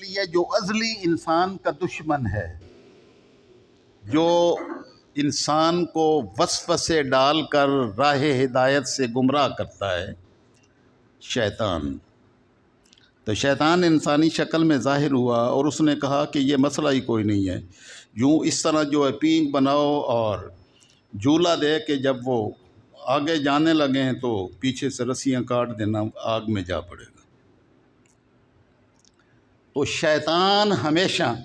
लिए जो अज़ली इंसान का दुश्मन है, जो इंसान को वसवसे डालकर राह हिदायत से गुमराह करता है, शैतान। तो शैतान इंसानी शक्ल में ज़ाहिर हुआ और उसने कहा कि ये मसला ही कोई नहीं है, यूँ इस तरह जो है पींग बनाओ और झूला दे के जब वो आगे जाने लगे हैं तो पीछे से रस्सियाँ काट देना, आग में जा पड़ेगा। तो शैतान हमेशा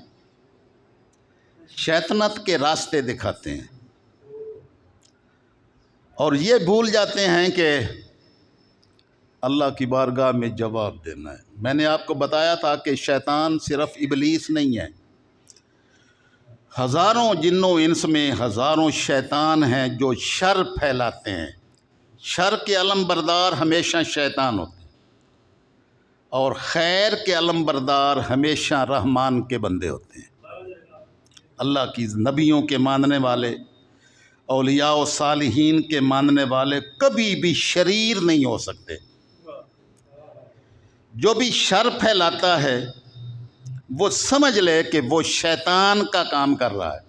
शैतानत के रास्ते दिखाते हैं और ये भूल जाते हैं कि अल्लाह की बारगाह में जवाब देना है। मैंने आपको बताया था कि शैतान सिर्फ इबलीस नहीं है, हज़ारों जिन्नों इंस में हज़ारों शैतान हैं जो शर फैलाते हैं। शर के अलमबरदार हमेशा शैतान होते हैं और खैर के अलमबरदार हमेशा रहमान के बंदे होते हैं। अल्लाह की नबियों के मानने वाले, औलिया और सालिहीन के मानने वाले कभी भी शरीर नहीं हो सकते। जो भी शर फैलाता है वो समझ ले कि वो शैतान का काम कर रहा है,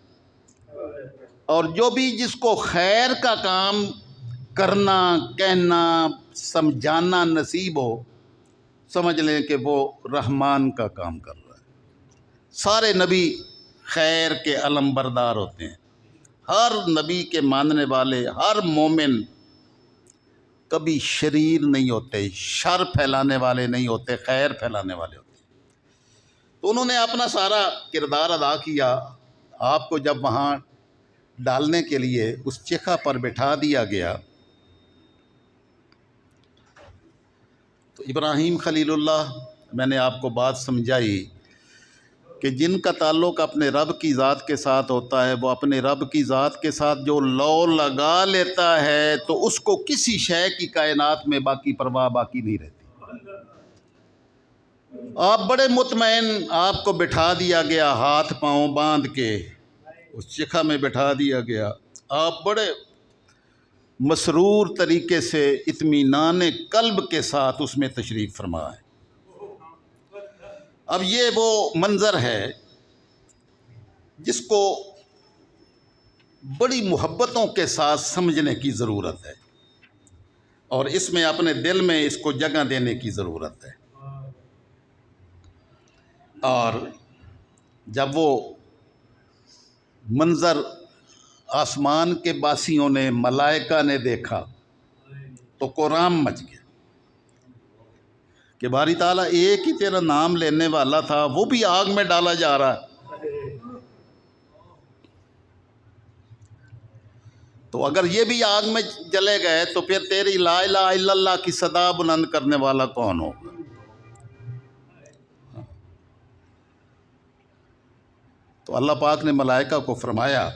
और जो भी जिसको खैर का काम करना, कहना, समझाना नसीब हो, समझ लें कि वो रहमान का काम कर रहा है। सारे नबी खैर के अलमबरदार होते हैं। हर नबी के मानने वाले हर मोमिन कभी शरीर नहीं होते, शर फैलाने वाले नहीं होते, खैर फैलाने वाले होते। तो उन्होंने अपना सारा किरदार अदा किया। आपको जब वहाँ डालने के लिए उस चिखा पर बिठा दिया गया तो इब्राहीम खलीलुल्लाह, मैंने आपको बात समझाई कि जिनका ताल्लुक़ अपने रब की ज़ात के साथ होता है, वो अपने रब की ज़ात के साथ जो लौ लगा लेता है तो उसको किसी शय की कायनात में बाकी परवाह बाकी नहीं रहती। आप बड़े मुतमईन, आपको बिठा दिया गया, हाथ पाँव बांध के उस चिखा में बिठा दिया गया। आप बड़े मसरूर तरीके से इत्मीनान कल्ब के साथ उसमें तशरीफ़ फरमा है। अब ये वो मंज़र है जिसको बड़ी मोहब्बतों के साथ समझने की ज़रूरत है और इसमें अपने दिल में इसको जगह देने की ज़रूरत है। और जब वो मंज़र आसमान के बासियों ने, मलाइका ने देखा तो कोराम मच गया कि बारी ताला एक ही तेरा नाम लेने वाला था, वो भी आग में डाला जा रहा है। तो अगर ये भी आग में जले गए तो फिर तेरी ला इलाहा इल्लल्लाह की सदा बुलंद करने वाला कौन होगा? तो अल्लाह पाक ने मलाइका को फरमाया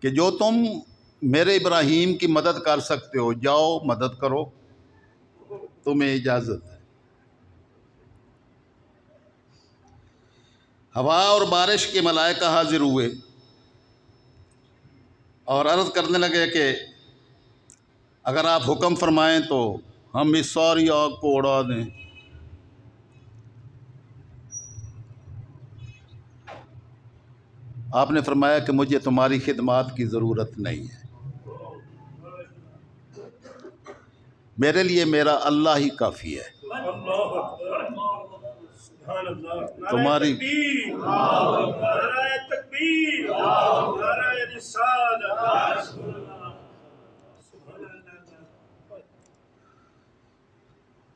कि जो तुम मेरे इब्राहीम की मदद कर सकते हो, जाओ मदद करो, तुम्हें इजाज़त है। हवा और बारिश के मलाइका हाजिर हुए और अर्ज़ करने लगे कि अगर आप हुक्म फरमाएं तो हम इस सारी आग को उड़ा दें। आपने फरमाया कि मुझे तुम्हारी खिदमत की ज़रूरत नहीं है, मेरे लिए मेरा अल्लाह ही काफ़ी है। तुम्हारी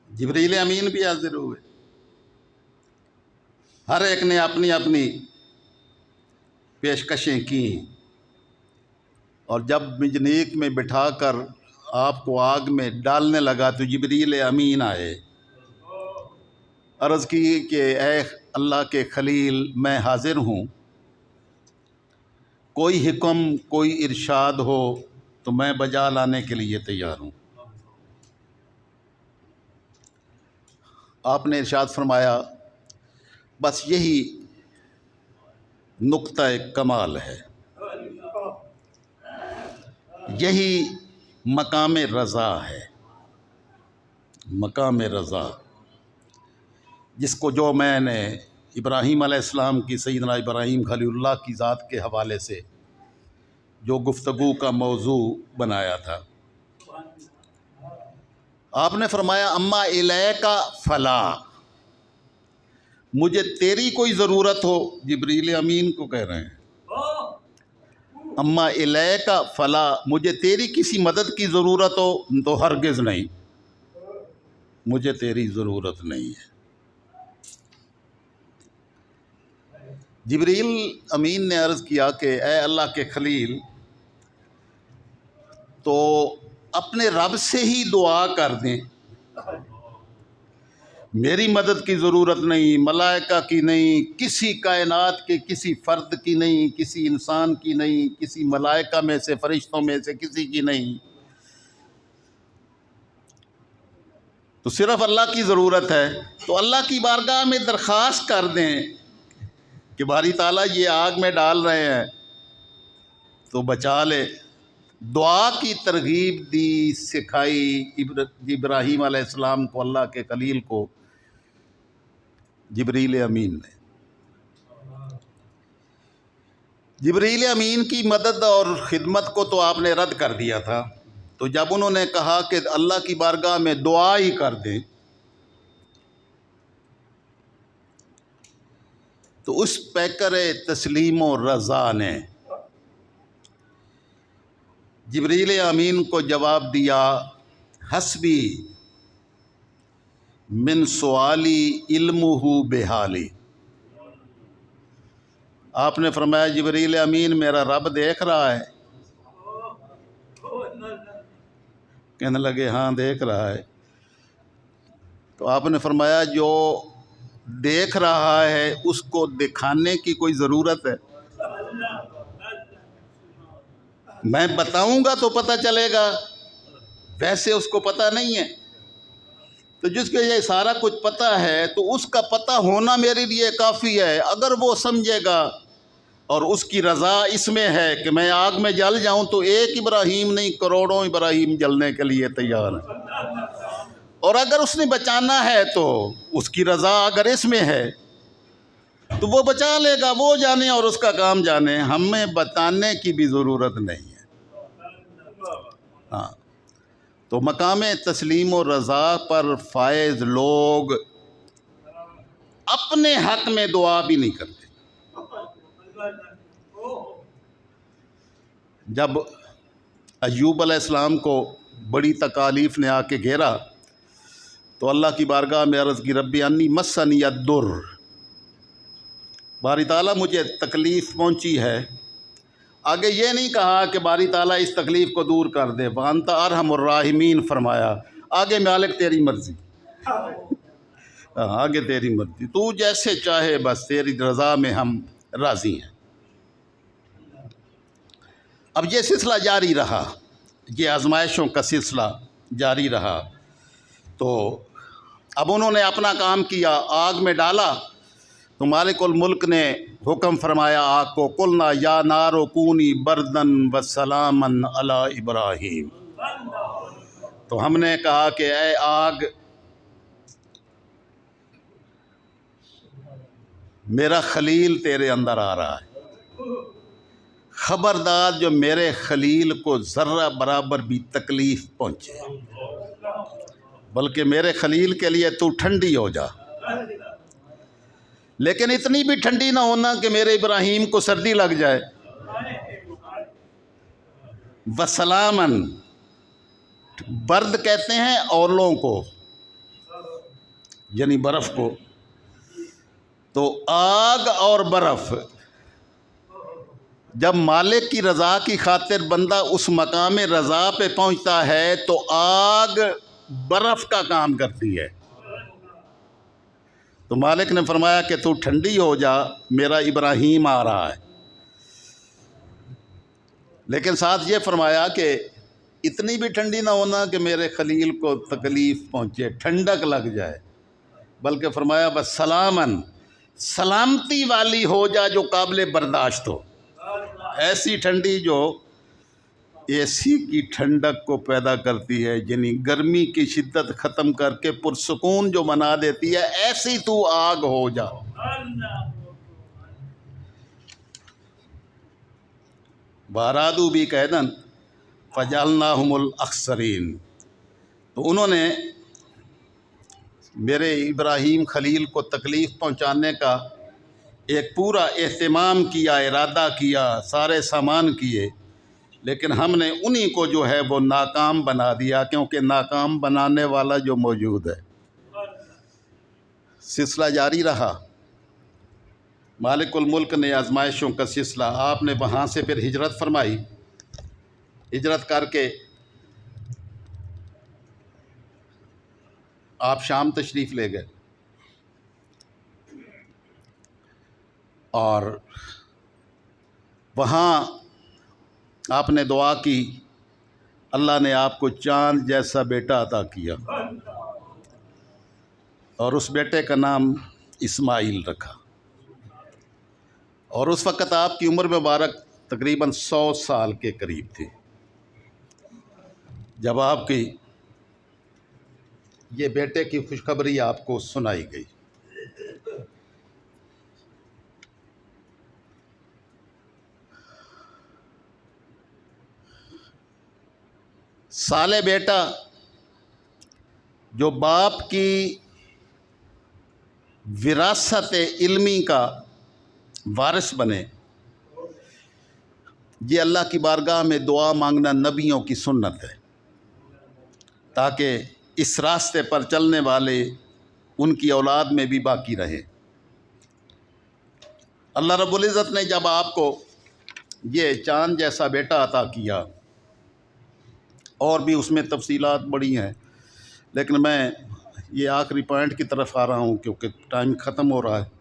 जिब्रील अमीन भी हाजिर हुए। हर एक ने अपनी अपनी पेशकशें की और जब मिजनीक में बिठाकर आपको आग में डालने लगा तो जिब्रील अमीन आए, अर्ज़ की कि ऐ अल्लाह के खलील, मैं हाजिर हूँ, कोई हुक्म, कोई इरशाद हो तो मैं बजा लाने के लिए तैयार हूँ। आपने इरशाद फरमाया, बस यही नुक्ता कमाल है, यही मकाम रज़ा है। मकाम रज़ा जिसको जो मैंने इब्राहीम अलैहिस्सलाम की, सैयदना इब्राहीम खलीलुल्लाह की ज़ात के हवाले से जो गुफ्तगू का मौजू बनाया था। आपने फरमाया अम्मा इलैका फला, मुझे तेरी कोई ज़रूरत हो, जिब्रील अमीन को कह रहे हैं, अम्मा इलैका फला, मुझे तेरी किसी मदद की ज़रूरत हो तो हरगिज़ नहीं, मुझे तेरी ज़रूरत नहीं है। जिब्रील अमीन ने अर्ज़ किया कि ए अल्लाह के खलील, तो अपने रब से ही दुआ कर दें, मेरी मदद की ज़रूरत नहीं, मलाइका की नहीं, किसी कायनात के किसी फ़र्द की नहीं, किसी इंसान की नहीं, किसी मलाइका में से, फ़रिश्तों में से किसी की नहीं, तो सिर्फ़ अल्लाह की ज़रूरत है। तो अल्लाह की बारगाह में दरख्वास्त कर दें कि बारी ताला ये आग में डाल रहे हैं तो बचा ले। दुआ की तरगीब दी, सिखाई इब्राहीम अलैहिस्सलाम को, अल्लाह के खलील को, जिब्रील अमीन ने। जिब्रील अमीन की मदद और ख़िदमत को तो आपने रद्द कर दिया था, तो जब उन्होंने कहा कि अल्लाह की बारगाह में दुआ ही कर दें, तो उस पैकर तस्लीम और रज़ा ने जिब्रील अमीन को जवाब दिया, हस्बी मिन सुआली इल्मुहु बेहाली। आपने फरमाया जिब्रील अमीन, मेरा रब देख रहा है? कहने लगे हाँ देख रहा है। तो आपने फरमाया जो देख रहा है उसको दिखाने की कोई ज़रूरत है? मैं बताऊंगा तो पता चलेगा, वैसे उसको पता नहीं है। तो जिसके ये सारा कुछ पता है तो उसका पता होना मेरे लिए काफ़ी है। अगर वो समझेगा और उसकी रज़ा इसमें है कि मैं आग में जल जाऊं, तो एक इब्राहीम नहीं, करोड़ों इब्राहीम जलने के लिए तैयार है। और अगर उसने बचाना है तो उसकी रज़ा अगर इसमें है तो वो बचा लेगा, वो जाने और उसका काम जाने, हमें बताने की भी ज़रूरत नहीं है। हाँ, तो मकाम तस्लीम और रज़ा पर फायज़ लोग अपने हक़ में दुआ भी नहीं करते। जब अय्यूब अलैहिस्सलाम को बड़ी तकालीफ़ ने आके घेरा तो अल्लाह की बारगाह में अर्ज़ की, रब्बी अन्नी मस्सनी अद्दुर, बारी ताला मुझे तकलीफ़ पहुंची है। आगे ये नहीं कहा कि बारी ताला इस तकलीफ़ को दूर कर दे, वांता अरहमुर राहिमीन फरमाया, आगे मालिक तेरी मर्ज़ी, आगे तेरी मर्ज़ी, तू जैसे चाहे, बस तेरी रज़ा में हम राज़ी हैं। अब ये सिलसिला जारी रहा, ये आजमाइशों का सिलसिला जारी रहा। तो अब उन्होंने अपना काम किया, आग में डाला तो मालिकुल मुल्क ने हुक्म फरमाया आग को, कुलना या नारो कूनी बर्दन व सलामन अला इब्राहीम। तो हमने कहा कि ए आग, मेरा खलील तेरे अंदर आ रहा है, ख़बरदार जो मेरे खलील को ज़र्रा बराबर भी तकलीफ़ पहुँचे, बल्कि मेरे खलील के लिए तू ठंडी हो जा, लेकिन इतनी भी ठंडी ना होना कि मेरे इब्राहीम को सर्दी लग जाए। वसलामन, बर्द कहते हैं औलों को, यानी बर्फ़ को। तो आग और बर्फ़, जब मालिक की रज़ा की खातिर बंदा उस मकाम रज़ा पे पहुंचता है तो आग बर्फ़ का काम करती है। तो मालिक ने फरमाया कि तू ठंडी हो जा, मेरा इब्राहीम आ रहा है। लेकिन साथ ये फरमाया कि इतनी भी ठंडी ना होना कि मेरे खलील को तकलीफ़ पहुँचे, ठंडक लग जाए, बल्कि फरमाया बस सलामन, सलामती वाली हो जा जो काबिल बर्दाश्त हो। ऐसी ठंडी जो एसी की ठंडक को पैदा करती है, यानी गर्मी की शिद्दत ख़त्म करके पुरसकून जो बना देती है, ऐसी तू आग हो जा। बारादू भी कैदन फजलनाहुमुल अक्सरीन। तो उन्होंने मेरे इब्राहीम खलील को तकलीफ़ पहुंचाने का एक पूरा एहतमाम किया, इरादा किया, सारे सामान किए, लेकिन हमने उन्हीं को जो है वो नाकाम बना दिया, क्योंकि नाकाम बनाने वाला जो मौजूद है। सिलसिला जारी रहा। मालिकुल मुल्क ने आजमाइशों का सिलसिला, आपने वहाँ से फिर हिजरत फरमाई। हिजरत करके आप शाम तशरीफ़ ले गए और वहाँ आपने दुआ की, अल्लाह ने आपको चाँद जैसा बेटा अता किया और उस बेटे का नाम इस्माइल रखा। और उस वक़्त आपकी उम्र मुबारक तकरीबन 100 साल के करीब थी जब आपकी ये बेटे की खुशखबरी आपको सुनाई गई। साले बेटा जो बाप की विरासत इल्मी का वारिस बने, ये अल्लाह की बारगाह में दुआ मांगना नबियों की सुन्नत है, ताकि इस रास्ते पर चलने वाले उनकी औलाद में भी बाकी रहे। अल्लाह रब्बुल इज़्ज़त ने जब आपको ये चाँद जैसा बेटा अता किया, और भी उसमें तफसीलात बड़ी हैं, लेकिन मैं ये आखिरी पॉइंट की तरफ आ रहा हूँ क्योंकि टाइम ख़त्म हो रहा है।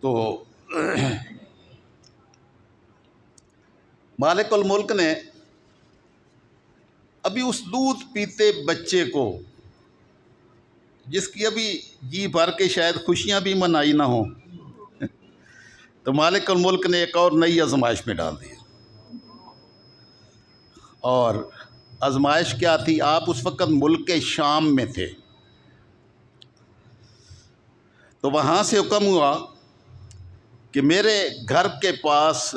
तो मालिकुल मुल्क ने अभी उस दूध पीते बच्चे को, जिसकी अभी जी भर के शायद खुशियाँ भी मनाई ना हो, तो मालिकुल मुल्क ने एक और नई आजमाइश में डाल दी। और आजमाइश क्या थी? आप उस वक़्त मुल्क शाम में थे, तो वहाँ से हुक्म हुआ कि मेरे घर के पास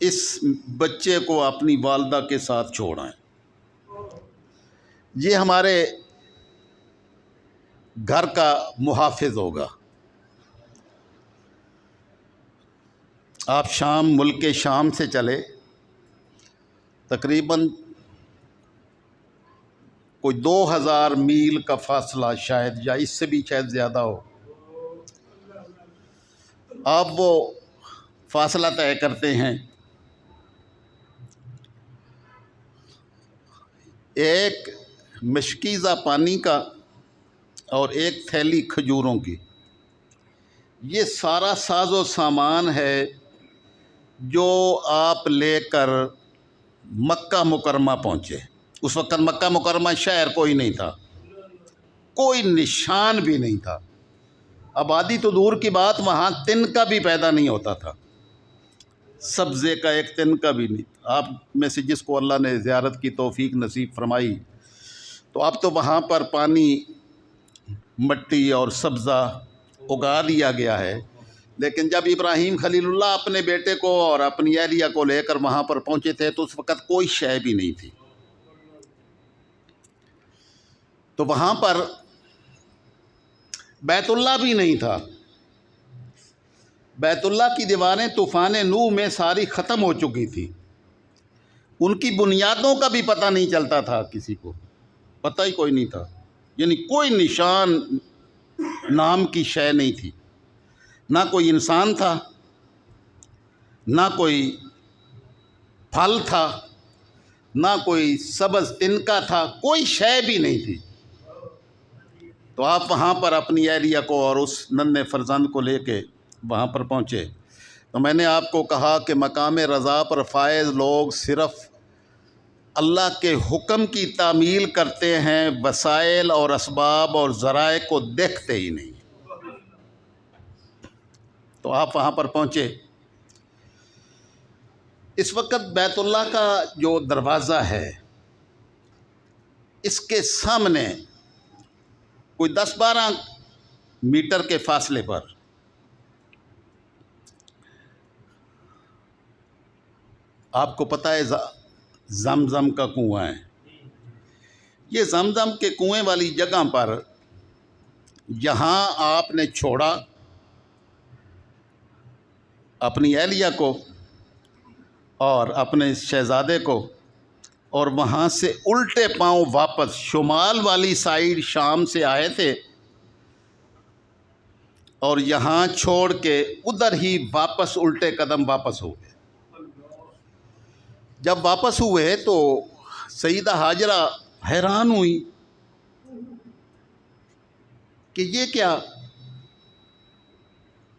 इस बच्चे को अपनी वालदा के साथ छोड़ आएं। ये हमारे घर का मुहाफिज होगा। आप शाम, मुल्क शाम से चले, तकरीबन कोई 2000 मील का फासला शायद, या इससे भी शायद ज़्यादा हो। आप वो फासला तय करते हैं, एक मशकीज़ा पानी का और एक थैली खजूरों की। ये सारा साजो सामान है जो आप लेकर मक्का मुकरमा पहुँचे। उस वक़्त मक्का मुकरमा शहर कोई नहीं था, कोई निशान भी नहीं था। आबादी तो दूर की बात, वहाँ तिनका भी पैदा नहीं होता था, सब्ज़े का एक तिनका भी नहीं। आप में से जिसको अल्लाह ने ज़ियारत की तौफीक नसीब फरमाई, तो अब तो वहाँ पर पानी, मट्टी और सब्ज़ा उगा दिया गया है। लेकिन जब इब्राहीम खलीलुल्लाह अपने बेटे को और अपनी अहलिया को लेकर वहाँ पर पहुँचे थे, तो उस वक़्त कोई शय भी नहीं थी। तो वहाँ पर बैतुल्लाह भी नहीं था। बैतुल्लाह की दीवारें तूफ़ान नूह में सारी ख़त्म हो चुकी थी। उनकी बुनियादों का भी पता नहीं चलता था, किसी को पता ही कोई नहीं था, यानी कोई निशान नाम की शय नहीं थी। ना कोई इंसान था, ना कोई फल था, ना कोई सब्ज़ तिनका था, कोई शय भी नहीं थी। तो आप वहाँ पर अपनी अहलिया को और उस नन्हे फर्जंद को लेके वहाँ पर पहुँचे। तो मैंने आपको कहा कि मकाम रज़ा पर फायज़ लोग सिर्फ़ अल्लाह के हुक्म की तामील करते हैं, वसाइल और असबाब और ज़राए को देखते ही नहीं। तो आप वहाँ पर पहुँचे। इस वक्त बैतुल्लाह का जो दरवाज़ा है, इसके सामने कोई 10-12 मीटर के फासले पर आपको पता है ज़मज़म का कुआं है। ये ज़मज़म के कुएं वाली जगह पर जहाँ आपने छोड़ा अपनी एहलिया को और अपने शहज़ादे को, और वहाँ से उल्टे पांव वापस शुमाल वाली साइड शाम से आए थे और यहाँ छोड़ के उधर ही वापस उल्टे कदम वापस हुए। जब वापस हुए तो सईदा हाजरा हैरान हुई कि ये क्या,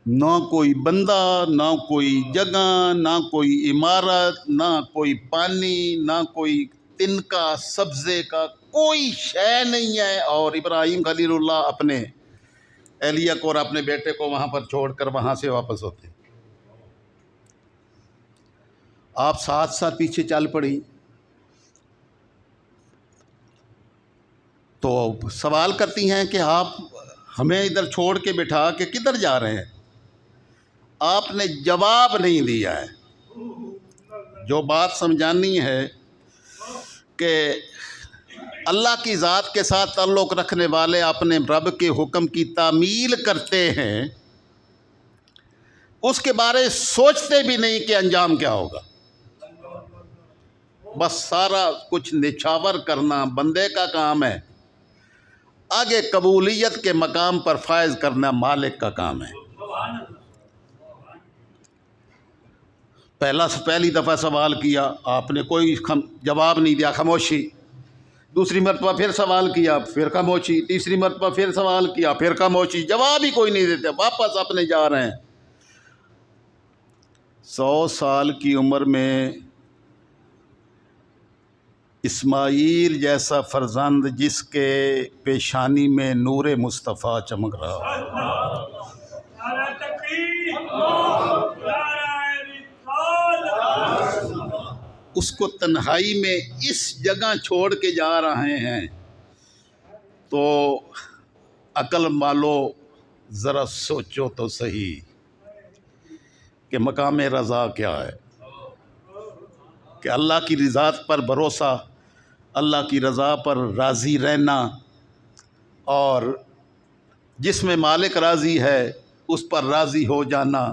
ना कोई बंदा, ना कोई जगह, ना कोई इमारत, ना कोई पानी, ना कोई तिनका सब्ज़े का कोई शय नहीं है। और इब्राहीम खलीलुल्लाह अपने एहलिया को और अपने बेटे को वहाँ पर छोड़कर वहाँ से वापस होते। आप 7 साल पीछे चल पड़ी तो सवाल करती हैं कि आप हमें इधर छोड़ के बिठा के किधर जा रहे हैं। आपने जवाब नहीं दिया है। जो बात समझानी है कि अल्लाह की ज़ात के साथ ताल्लुक़ रखने वाले अपने रब के हुक्म की तामील करते हैं, उसके बारे सोचते भी नहीं कि अंजाम क्या होगा। बस सारा कुछ निछावर करना बंदे का काम है, आगे कबूलियत के मकाम पर फायज करना मालिक का काम है। पहली दफ़ा सवाल किया, आपने कोई जवाब नहीं दिया, खामोशी। दूसरी मरतबा फिर सवाल किया, फिर खामोशी। तीसरी मरतबा फिर सवाल किया, फिर खामोशी। जवाब ही कोई नहीं देते, वापस अपने जा रहे हैं। 100 साल की उम्र में इस्माईल जैसा फर्जंद जिसके पेशानी में नूरे मुस्तफ़ा चमक रहा, उसको तन्हाई में इस जगह छोड़ के जा रहे हैं, तो अकल मालो ज़रा सोचो तो सही कि मकाम रज़ा क्या है। कि अल्लाह की रज़ात पर भरोसा, अल्लाह की रज़ा पर राज़ी रहना, और जिसमें मालिक राज़ी है उस पर राज़ी हो जाना,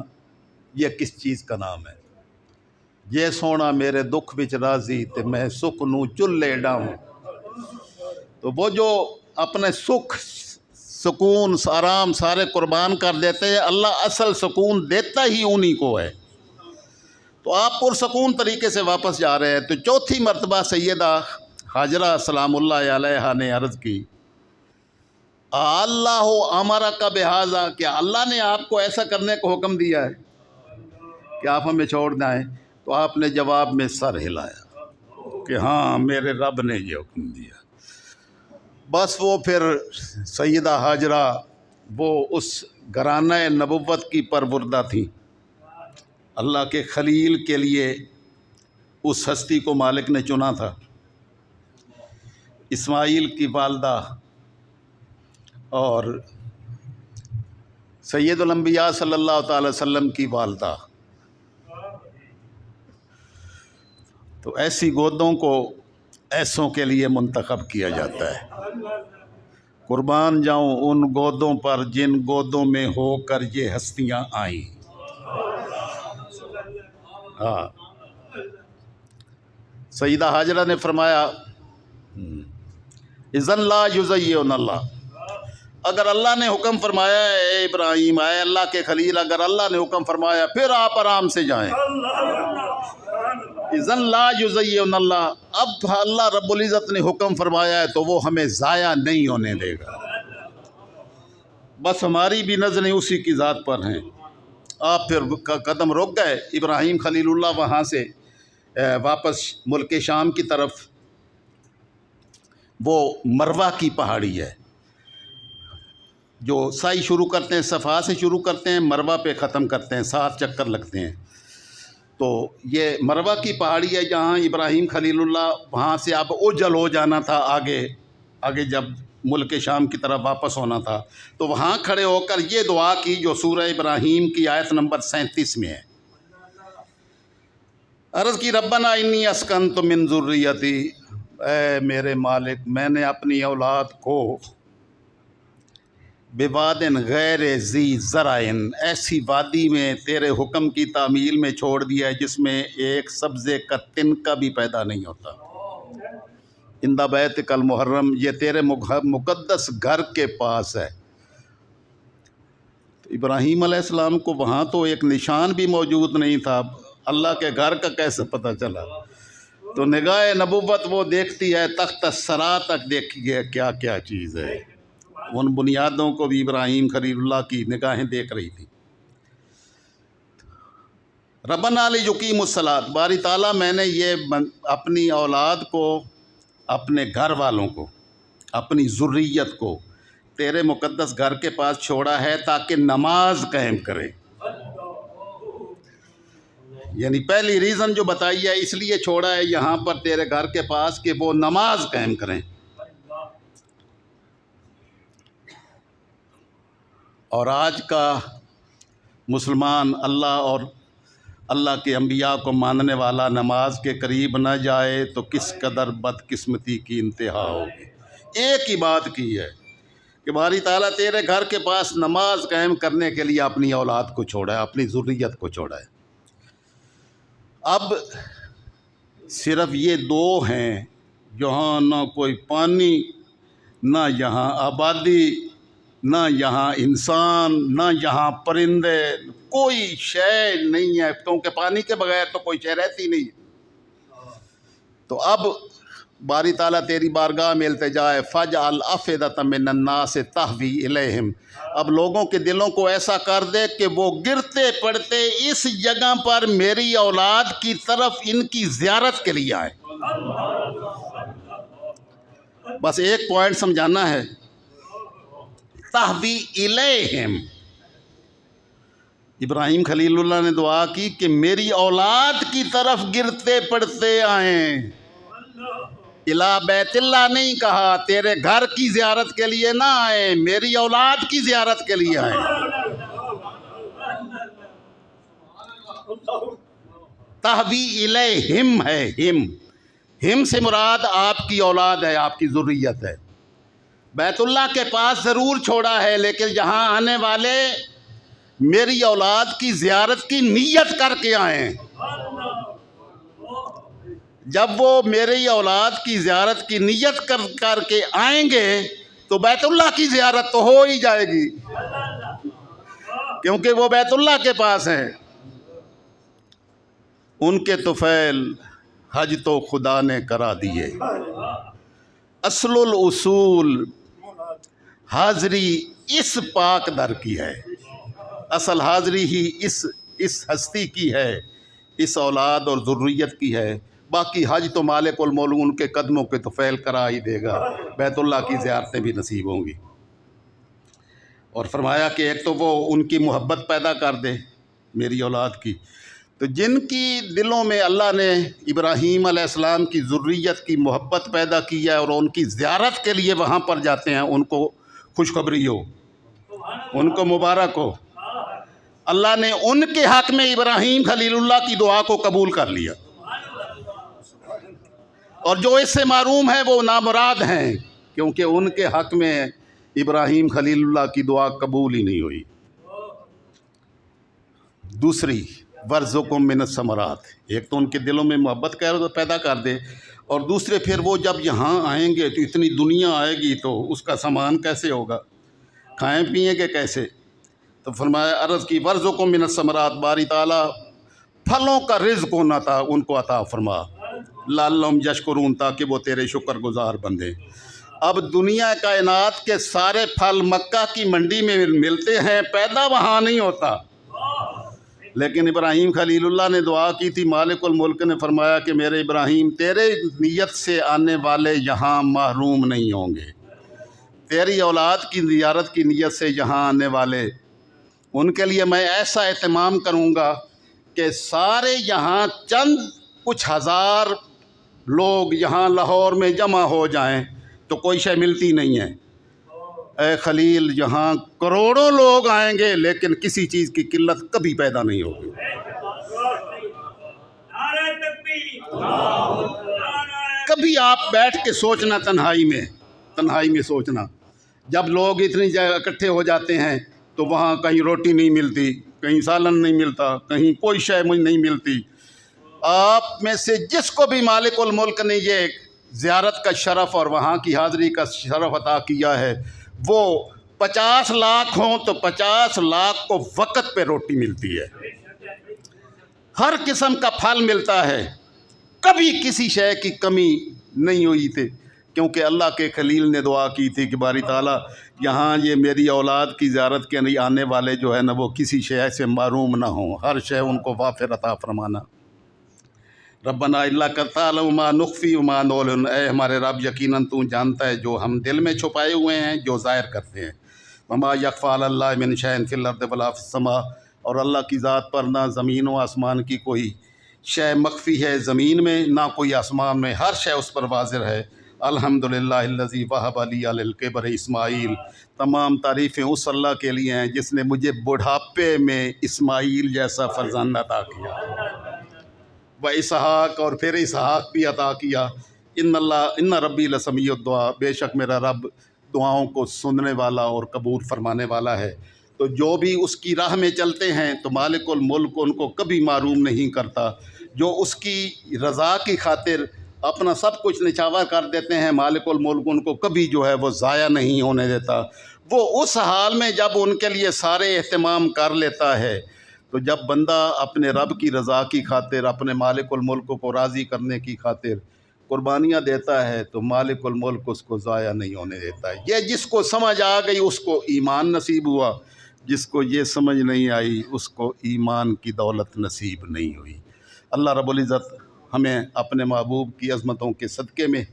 यह किस चीज़ का नाम है। ये सोना मेरे दुख विच राज़ी ते मैं सुख नू चुल्ले डाऊं। तो वो जो अपने सुख सुकून आराम सारे कुर्बान कर देते हैं, अल्लाह असल सुकून देता ही उन्हीं को है। तो आप पुरसकून तरीके से वापस जा रहे हैं। तो चौथी मरतबा सैयदा हाजरा सलामुल्लाह अलैहा ने अर्ज़ की, अल्लाह हो हमारा का बेहाजा, क्या अल्लाह ने आपको ऐसा करने को हुक्म दिया है कि आप हमें छोड़ दें। तो आपने जवाब में सर हिलाया कि हाँ, मेरे रब ने ये हुक्म दिया। बस वो फिर सैयदा हाजरा वो उस घराना नबुव्वत की परवरदा थी। अल्लाह के खलील के लिए उस हस्ती को मालिक ने चुना था। इस्माईल की वालदा और सैयदुल अंबिया सल्लल्लाहु अलैहि वसल्लम की वालदा, तो ऐसी गोदों को ऐसों के लिए मुंतखब किया जाता है। कुर्बान जाऊं उन गोदों पर जिन गोदों में होकर ये हस्तियां आईं। हाँ, सईदा हाजरा ने फरमाया, इज़न ला युज़य्युन अल्लाह, अगर अल्लाह ने हुक्म फरमाया है इब्राहीम आए अल्लाह के खलील, अगर अल्लाह ने हुक्म फरमाया फिर आप आराम से जाएं। इज़न ला युज़य्युन अल्लाह, अब अल्लाह रब्बुल इज़्ज़त ने हुक्म फरमाया है तो वो हमें ज़ाया नहीं होने देगा। बस हमारी भी नज़रें उसी की ज़ात पर हैं। आप फिर कदम रुक गए। इब्राहीम खलीलुल्लाह वहाँ से वापस मुल्क शाम की तरफ, वो मरवा की पहाड़ी है जो साई शुरू करते हैं, सफ़ा से शुरू करते हैं, मरवा पे ख़त्म करते हैं, 7 चक्कर लगते हैं। तो ये मरवा की पहाड़ी है जहाँ इब्राहीम खलीलुल्लाह, वहाँ से अब ओजल हो जाना था, आगे जब मुल्क शाम की तरफ वापस होना था, तो वहाँ खड़े होकर ये दुआ की जो सूरह इब्राहीम की आयत नंबर 37 में है। अर्ज़ की रब्बना इन्नी अस्कनतु मिन ज़ुर्रियती, ऐ मेरे मालिक मैंने अपनी औलाद को बेवादिन गैर ज़ी ज़राइन, ऐसी वादी में तेरे हुक्म की तामील में छोड़ दिया है जिसमें एक सब्ज़े का तिनका भी पैदा नहीं होता। इंदा बैत कल मुहर्रम, ये तेरे मुक़द्दस घर के पास है। तो इब्राहीम अलैहिस्सलाम को वहाँ तो एक निशान भी मौजूद नहीं था, अल्लाह के घर का कैसे पता चला? तो निगाह नबुव्वत वो देखती है, तख्त सरा तक देखी है क्या क्या चीज़ है। उन बुनियादों को भी इब्राहीम खलीलुल्लाह की निगाहें देख रही थी। रब्बना लियुकीमुस्सलात, बारी ताला मैंने ये अपनी औलाद को, अपने घर वालों को, अपनी ज़ुर्रियत को तेरे मुक़द्दस घर के पास छोड़ा है ताकि नमाज कायम करें। यानी पहली रीज़न जो बताई है, इसलिए छोड़ा है यहाँ पर तेरे घर के पास कि वो नमाज कायम करें। और आज का मुसलमान अल्लाह और अल्लाह के अंबिया को मानने वाला नमाज के करीब न जाए तो किस कदर बदकिस्मती की इंतहा होगी। एक ही बात की है कि बारी ताला तेरे घर के पास नमाज कायम करने के लिए अपनी औलाद को छोड़ा है, अपनी ज़ुर्रियत को छोड़ा है। अब सिर्फ ये दो हैं जहाँ ना कोई पानी, ना यहाँ आबादी, ना यहाँ इंसान, ना यहाँ परिंदे, कोई शय नहीं है, क्योंकि पानी के बगैर तो कोई शय रहती नहीं। तो अब बारी ताला तेरी बारगाह में इल्तिजा है, फजअल अफ़इदतम मिनन नास तहवी इलैहिम, अब लोगों के दिलों को ऐसा कर दे कि वो गिरते पड़ते इस जगह पर मेरी औलाद की तरफ इनकी ज़ियारत के लिए आए। बस एक पॉइंट समझाना है, तहवी इलैहिम, इब्राहीम खलीलुल्लाह ने दुआ की कि मेरी औलाद की तरफ गिरते पड़ते आएँ। इला बैतिल्ला नहीं कहा, तेरे घर की ज़ियारत के लिए ना आए, मेरी औलाद की ज़ियारत के लिए आए। तहवी इलैहिम है, हिम से मुराद आपकी औलाद है, आपकी ज़ुर्रियत है। बैतुल्लाह के पास ज़रूर छोड़ा है, लेकिन जहाँ आने वाले मेरी औलाद की ज़ियारत की नीयत करके आएँ। जब वो मेरी औलाद की ज़ियारत की नीयत करके आएंगे तो बैतुल्लाह की ज़ियारत तो हो ही जाएगी, क्योंकि वो बैतुल्लाह के पास हैं। उनके तुफ़ैल हज तो खुदा ने करा दिए। असलुल उसूल, हाज़री इस पाक दर की है, असल हाज़री ही इस हस्ती की है, इस औलाद और ज़ुर्रियत की है। बाकी हज तो मालिकुल मौलूद उनके कदमों के तो फैल करा ही देगा, बैतुल्लाह की ज़ियारतें भी नसीब होंगी। और फरमाया कि एक तो वो उनकी मोहब्बत पैदा कर दे मेरी औलाद की, तो जिनकी दिलों में अल्लाह ने इब्राहीम अलैहिस्सलाम की ज़ुर्रियत की मोहब्बत पैदा की है और उनकी ज़ियारत के लिए वहाँ पर जाते हैं, उनको खुशखबरी हो, उनको मुबारक हो। अल्लाह ने उनके हक़ में इब्राहीम खलीलुल्लाह की दुआ को कबूल कर लिया, और जो इससे मारूम है वो नामुराद हैं, क्योंकि उनके हक़ में इब्राहीम खलीलुल्लाह की दुआ कबूल ही नहीं हुई। दूसरी वर्ज़ुकुम मिनस समरात, एक तो उनके दिलों में मोहब्बत पैदा कर दे, और दूसरे फिर वो जब यहाँ आएंगे तो इतनी दुनिया आएगी तो उसका सामान कैसे होगा, खाएँ पिएँगे कैसे। तो फरमाया अर्ज़ की वर्ज़ुकुम मिनस समरात, बारी ताला फलों का रिज़्क़ होना था उनको अता फरमा, लअल्लहुम यशकुरून, ताकि वो तेरे शुक्रगुज़ार बंदे। अब दुनिया कायनात के सारे फल मक्का की मंडी में मिलते हैं, पैदा वहाँ नहीं होता, लेकिन इब्राहीम खलीलुल्लाह ने दुआ की थी, मालिकुल मुल्क ने फरमाया कि मेरे इब्राहीम तेरे नियत से आने वाले यहाँ महरूम नहीं होंगे, तेरी औलाद की ज़ियारत की नियत से यहाँ आने वाले उनके लिए मैं ऐसा एहतमाम करूँगा कि सारे यहाँ चंद कुछ हज़ार लोग यहाँ लाहौर में जमा हो जाएं तो कोई शय मिलती नहीं है। ए खलील, यहाँ करोड़ों लोग आएंगे लेकिन किसी चीज़ की किल्लत कभी पैदा नहीं होगी। कभी आप बैठ के सोचना तन्हाई में सोचना, जब लोग इतनी जगह इकट्ठे हो जाते हैं तो वहाँ कहीं रोटी नहीं मिलती, कहीं सालन नहीं मिलता, कहीं कोई शय मुझे नहीं मिलती। आप में से जिसको भी मालिकुल मुल्क ने ये ज़ियारत का शरफ़ और वहाँ की हाज़िरी का शरफ़ अता किया है, वो 50 लाख हों तो 50 लाख को वक़्त पे रोटी मिलती है, हर किस्म का फल मिलता है, कभी किसी शय की कमी नहीं हुई थी। क्योंकि अल्लाह के खलील ने दुआ की थी कि बारी ताला यहाँ ये मेरी औलाद की ज़ियारत के लिए आने वाले जो है ना, वो किसी शय से महरूम ना हों, हर शय उनको वाफ़िर अता फरमाना। रब्बना इल्ला कतालु मा नुख्फी मा नौलन, ऐ हमारे रब यकीनन तू जानता है जो हम दिल में छुपाए हुए हैं, जो ज़ाहिर करते हैं। वमा यख्फा अलल्लाहि मिन शैइन फिल अर्दि वला फिस समा, और अल्लाह की ज़ात पर ना ज़मीन व आसमान की कोई शय मख्फी है, ज़मीन में ना कोई आसमान में, हर शय उस पर वाज़िर है। अल्हम्दुलिल्लाहिल्लज़ी वहब ली अलल किबर इस्माईल, तमाम तारीफ़ें उस अल्लाह के लिए हैं जिसने मुझे बुढ़ापे में इस्माईल जैसा फ़र्ज़ांद अता किया, व इसहाक, और फिर इसहाक भी अता किया। इन्ना रब्बी लसमीउद दुआ, बेशक मेरा रब दुआओं को सुनने वाला और कबूल फरमाने वाला है। तो जो भी उसकी राह में चलते हैं तो मालिकुल मुल्क उनको कभी मारूम नहीं करता। जो उसकी रज़ा की खातिर अपना सब कुछ निछावर कर देते हैं, मालिकुल मुल्क उनको कभी जो है वो ज़ाया नहीं होने देता। वो उस हाल में जब उनके लिए सारे एहतमाम कर लेता है, तो जब बंदा अपने रब की रज़ा की खातिर, अपने मालिकुल मुल्क को राज़ी करने की खातिर कुर्बानियाँ देता है, तो मालिकुल मुल्क उसको ज़ाया नहीं होने देता है। ये जिसको समझ आ गई उसको ईमान नसीब हुआ, जिसको ये समझ नहीं आई उसको ईमान की दौलत नसीब नहीं हुई। अल्लाह रब्बुल इज़्ज़त हमें अपने महबूब की अज़मतों के सदक़े में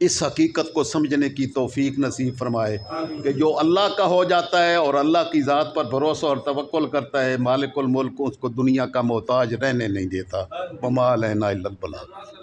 इस हकीकत को समझने की तौफ़ीक नसीब फरमाए कि जो अल्लाह का हो जाता है और अल्लाह की ज़ात पर भरोसा और तवक्कुल करता है, मालिकुल मुल्क उसको दुनिया का मोहताज रहने नहीं देता। वमा अलैना इल्लल बलाग।